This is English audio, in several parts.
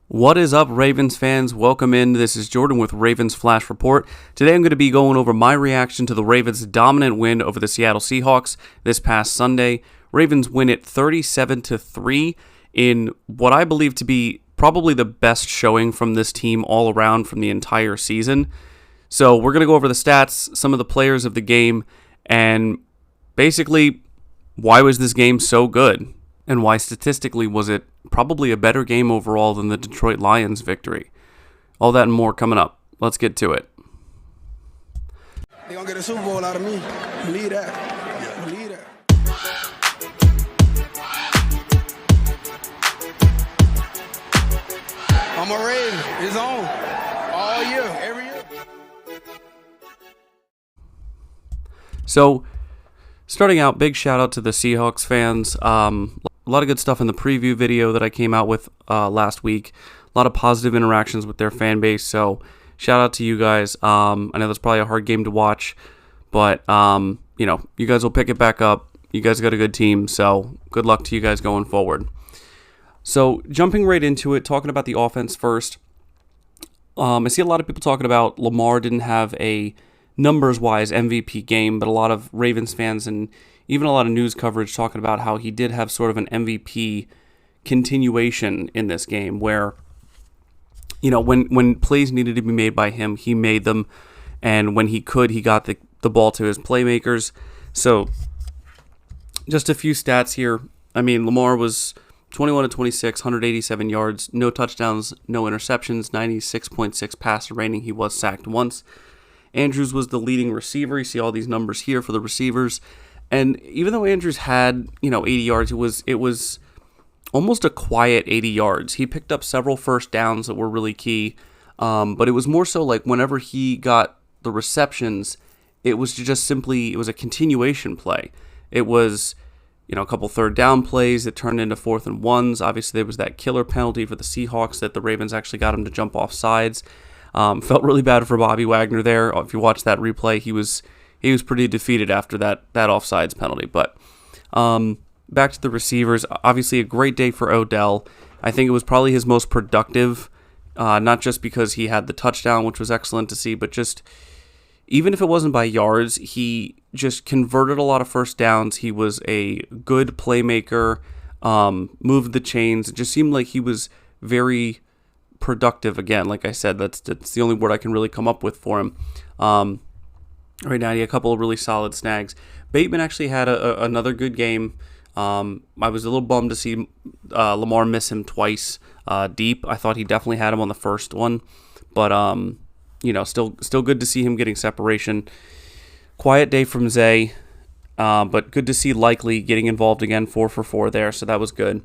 What is up, Ravens fans? Welcome in. This is Jordan with Ravens Flash Report. Today I'm going to be going over my reaction to the Ravens' dominant win over the Seattle Seahawks this past Sunday. Ravens win it 37-3 in what I believe to be probably the best showing from this team all around from the entire season. So we're going to go over the stats, some of the players of the game, and basically why was this game so good? And why statistically was it probably a better game overall than the Detroit Lions victory? All that and more coming up. Let's get to it. They're going to get a Super Bowl out of me. Believe that. Believe that. I'm a Raven. It's on. All year. Every year. So, starting out, big shout out to the Seahawks fans. A lot of good stuff in the preview video that I came out with last week. A lot of positive interactions with their fan base. So shout out to you guys. I know that's probably a hard game to watch, but you guys will pick it back up. You guys got a good team, so good luck to you guys going forward. So jumping right into it, talking about the offense first. I see a lot of people talking about Lamar didn't have a numbers-wise MVP game, but a lot of Ravens fans and even a lot of news coverage talking about how he did have sort of an MVP continuation in this game where, when plays needed to be made by him, he made them. And when he could, he got the ball to his playmakers. So just a few stats here. I mean, Lamar was 21-26, 187 yards, no touchdowns, no interceptions, 96.6 passer rating. He was sacked once. Andrews was the leading receiver. You see all these numbers here for the receivers. And even though Andrews had, 80 yards, it was almost a quiet 80 yards. He picked up several first downs that were really key. But it was more so like whenever he got the receptions, it was a continuation play. It was, a couple third down plays that turned into 4th and 1s. Obviously, there was that killer penalty for the Seahawks that the Ravens actually got him to jump off sides. Felt really bad for Bobby Wagner there. If you watch that replay, he was pretty defeated after that offsides penalty. But back to the receivers, obviously a great day for Odell. I think it was probably his most productive, not just because he had the touchdown, which was excellent to see, but just even if it wasn't by yards, he just converted a lot of first downs. He was a good playmaker, moved the chains. It just seemed like he was very productive again. Like I said, that's the only word I can really come up with for him. Right now, he had a couple of really solid snags. Bateman actually had another good game. I was a little bummed to see Lamar miss him twice deep. I thought he definitely had him on the first one, but still good to see him getting separation. Quiet day from Zay, but good to see Likely getting involved again, 4 for 4 there, so that was good.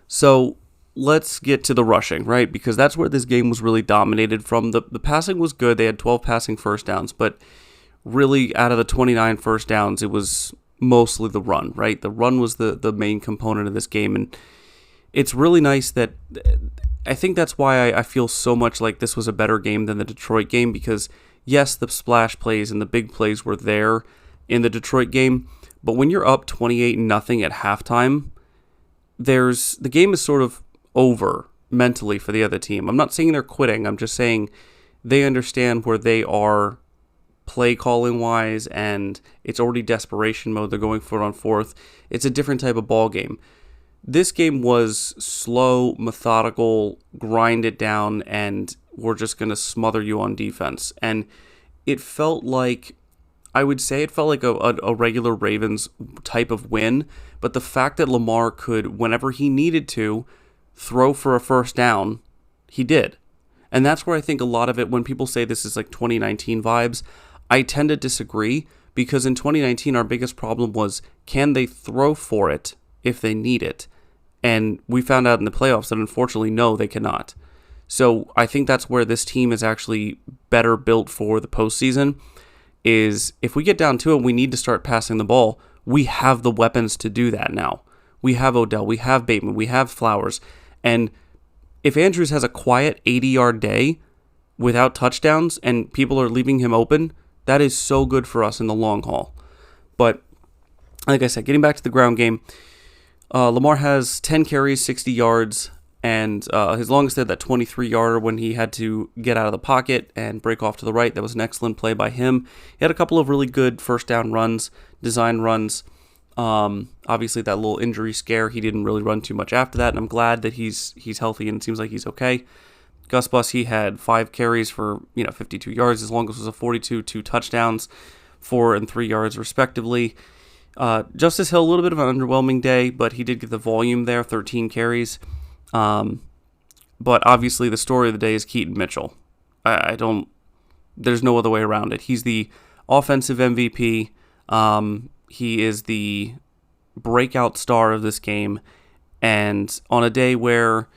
So let's get to the rushing, right? Because that's where this game was really dominated from. The passing was good. They had 12 passing first downs, but really out of the 29 first downs, it was mostly the run, right? The run was the main component of this game, and it's really nice that I think that's why I feel so much like this was a better game than the Detroit game, because yes, the splash plays and the big plays were there in the Detroit game, but when you're up 28-0 at halftime, the game is sort of over mentally for the other team. I'm not saying they're quitting. I'm just saying they understand where they are play calling wise, and it's already desperation mode. They're going for it on 4th. It's a different type of ball game. This game was slow, methodical, grind it down, and we're just going to smother you on defense. And it felt like, I would say it felt like a regular Ravens type of win, but the fact that Lamar could, whenever he needed to, throw for a first down, he did. And that's where I think a lot of it, when people say this is like 2019 vibes, I tend to disagree, because in 2019 our biggest problem was, can they throw for it if they need it? And we found out in the playoffs that unfortunately, no, they cannot. So I think that's where this team is actually better built for the postseason, is if we get down to it, we need to start passing the ball. We have the weapons to do that now. We have Odell, we have Bateman, we have Flowers. And if Andrews has a quiet 80-yard day without touchdowns and people are leaving him open, that is so good for us in the long haul. But like I said, getting back to the ground game, Lamar has 10 carries, 60 yards. And his longest hit, that 23-yarder when he had to get out of the pocket and break off to the right. That was an excellent play by him. He had a couple of really good first down runs, design runs. Obviously, that little injury scare, he didn't really run too much after that, and I'm glad that he's healthy and it seems like he's okay. Gus Bus, he had 5 carries for 52 yards. His longest was a 42, 2 touchdowns, 4 and 3 yards respectively. Justice Hill, a little bit of an underwhelming day, but he did get the volume there, 13 carries. But obviously the story of the day is Keaton Mitchell. There's no other way around it. He's the offensive MVP. He is the breakout star of this game. And on a day where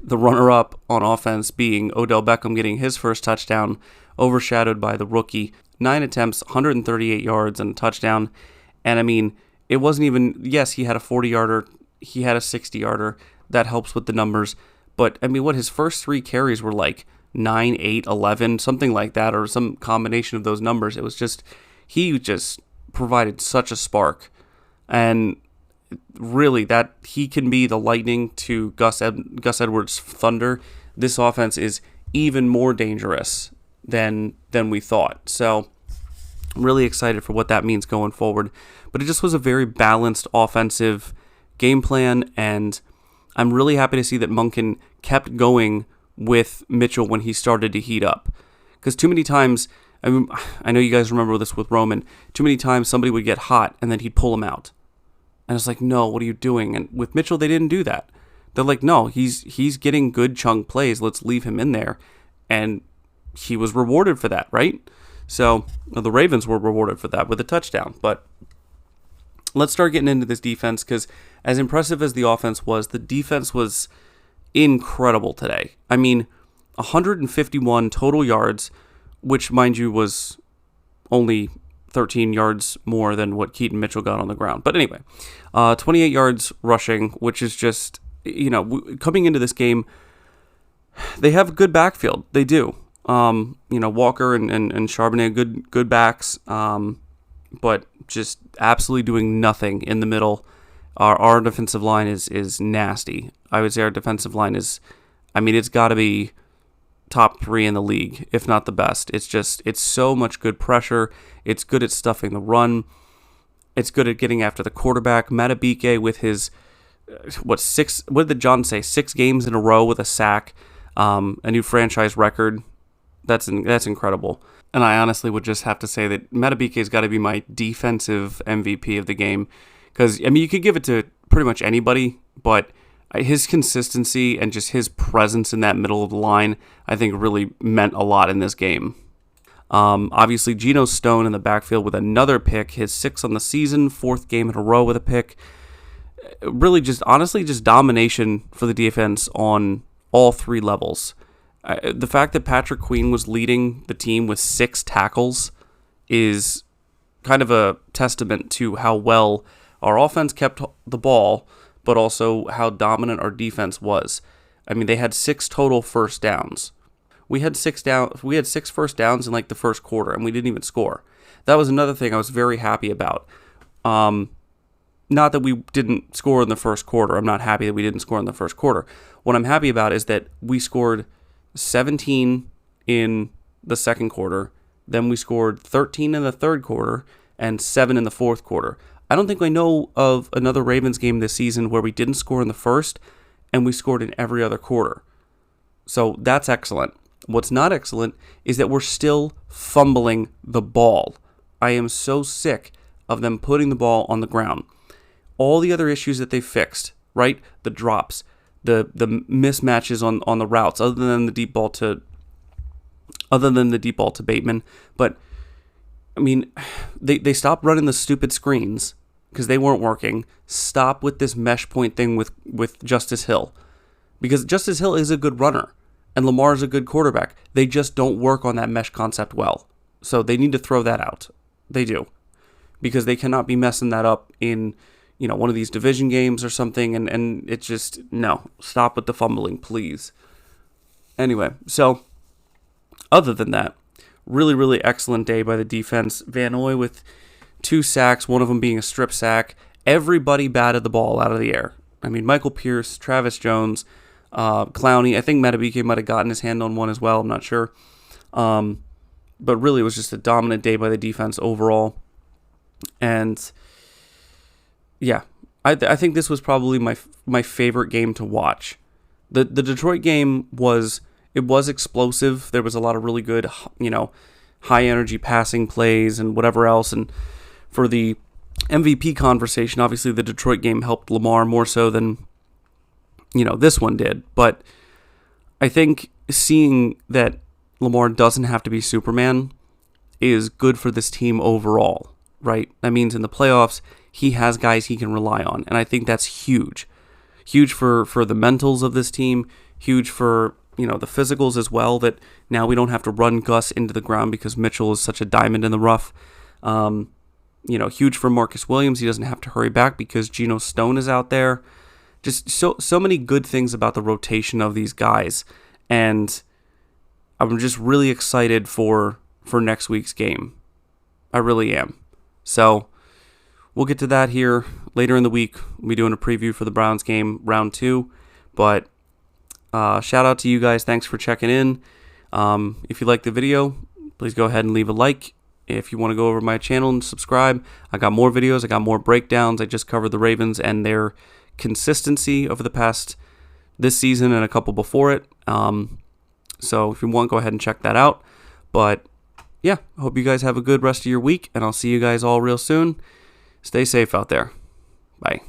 the runner-up on offense being Odell Beckham getting his first touchdown, overshadowed by the rookie, 9 attempts, 138 yards, and a touchdown. And I mean, it wasn't even, yes, he had a 40-yarder, he had a 60-yarder. That helps with the numbers. But I mean, his first 3 carries were like 9, 8, 11, something like that, or some combination of those numbers. It was just, he just provided such a spark. And really, that he can be the lightning to Gus Edwards' thunder. This offense is even more dangerous than we thought. So I'm really excited for what that means going forward. But it just was a very balanced offensive game plan, and I'm really happy to see that Monken kept going with Mitchell when he started to heat up. Because too many times, I know you guys remember this with Roman, too many times somebody would get hot and then he'd pull him out. And it's like, no, what are you doing? And with Mitchell, they didn't do that. They're like, no, he's getting good chunk plays. Let's leave him in there. And he was rewarded for that, right? So the Ravens were rewarded for that with a touchdown. But let's start getting into this defense, because as impressive as the offense was, the defense was incredible today. I mean, 151 total yards, which, mind you, was only 13 yards more than what Keaton Mitchell got on the ground. But anyway, 28 yards rushing, which is just, coming into this game, they have a good backfield. They do. Walker and Charbonnet, good backs, but just absolutely doing nothing in the middle. Our defensive line is nasty. I would say our defensive line is, it's got to be top 3 in the league, if not the best. It's so much good pressure. It's good at stuffing the run. It's good at getting after the quarterback. Matabike with his, what did John say? 6 games in a row with a sack, a new franchise record. That's incredible. And I honestly would just have to say that Matabike's got to be my defensive MVP of the game. Because, you could give it to pretty much anybody, but his consistency and just his presence in that middle of the line, I think really meant a lot in this game. Obviously, Geno Stone in the backfield with another pick, his 6th on the season, 4th game in a row with a pick. Really just domination for the defense on all 3 levels. The fact that Patrick Queen was leading the team with 6 tackles is kind of a testament to how well our offense kept the ball, but also how dominant our defense was. They had 6 total first downs. We had 6 first downs in like the first quarter, and we didn't even score. That was another thing I was very happy about. Not that we didn't score in the first quarter. I'm not happy that we didn't score in the first quarter. What I'm happy about is that we scored 17 in the second quarter, then we scored 13 in the third quarter, and 7 in the fourth quarter. I don't think I know of another Ravens game this season where we didn't score in the first and we scored in every other quarter. So that's excellent. What's not excellent is that we're still fumbling the ball. I am so sick of them putting the ball on the ground. All the other issues that they fixed, right? The drops, the mismatches on the routes, other than the deep ball to Bateman. But they stopped running the stupid screens because they weren't working. Stop with this mesh point thing with Justice Hill, because Justice Hill is a good runner and Lamar is a good quarterback. They just don't work on that mesh concept well. So they need to throw that out. They do, because they cannot be messing that up in one of these division games or something. And it's just, no, stop with the fumbling, please. Anyway, so other than that, really, really excellent day by the defense. Van Noy with 2 sacks, one of them being a strip sack. Everybody batted the ball out of the air. Michael Pierce, Travis Jones, Clowney. I think Matabike might have gotten his hand on one as well. I'm not sure. But really, it was just a dominant day by the defense overall. And yeah, I think this was probably my favorite game to watch. The Detroit game was explosive. There was a lot of really good, high energy passing plays and whatever else. And for the MVP conversation, obviously the Detroit game helped Lamar more so than this one did. But I think seeing that Lamar doesn't have to be Superman is good for this team overall, right? That means in the playoffs, he has guys he can rely on. And I think that's huge. Huge for the mentals of this team. Huge for, the physicals as well, that now we don't have to run Gus into the ground because Mitchell is such a diamond in the rough. Huge for Marcus Williams. He doesn't have to hurry back because Geno Stone is out there. Just so many good things about the rotation of these guys. And I'm just really excited for next week's game. I really am. So we'll get to that here later in the week. We'll be doing a preview for the Browns game, round 2. But shout out to you guys. Thanks for checking in. If you like the video, please go ahead and leave a like. If you want to go over to my channel and subscribe, I got more videos. I got more breakdowns. I just covered the Ravens and their consistency over the past this season and a couple before it. So if you want, go ahead and check that out. But yeah, I hope you guys have a good rest of your week, and I'll see you guys all real soon. Stay safe out there. Bye.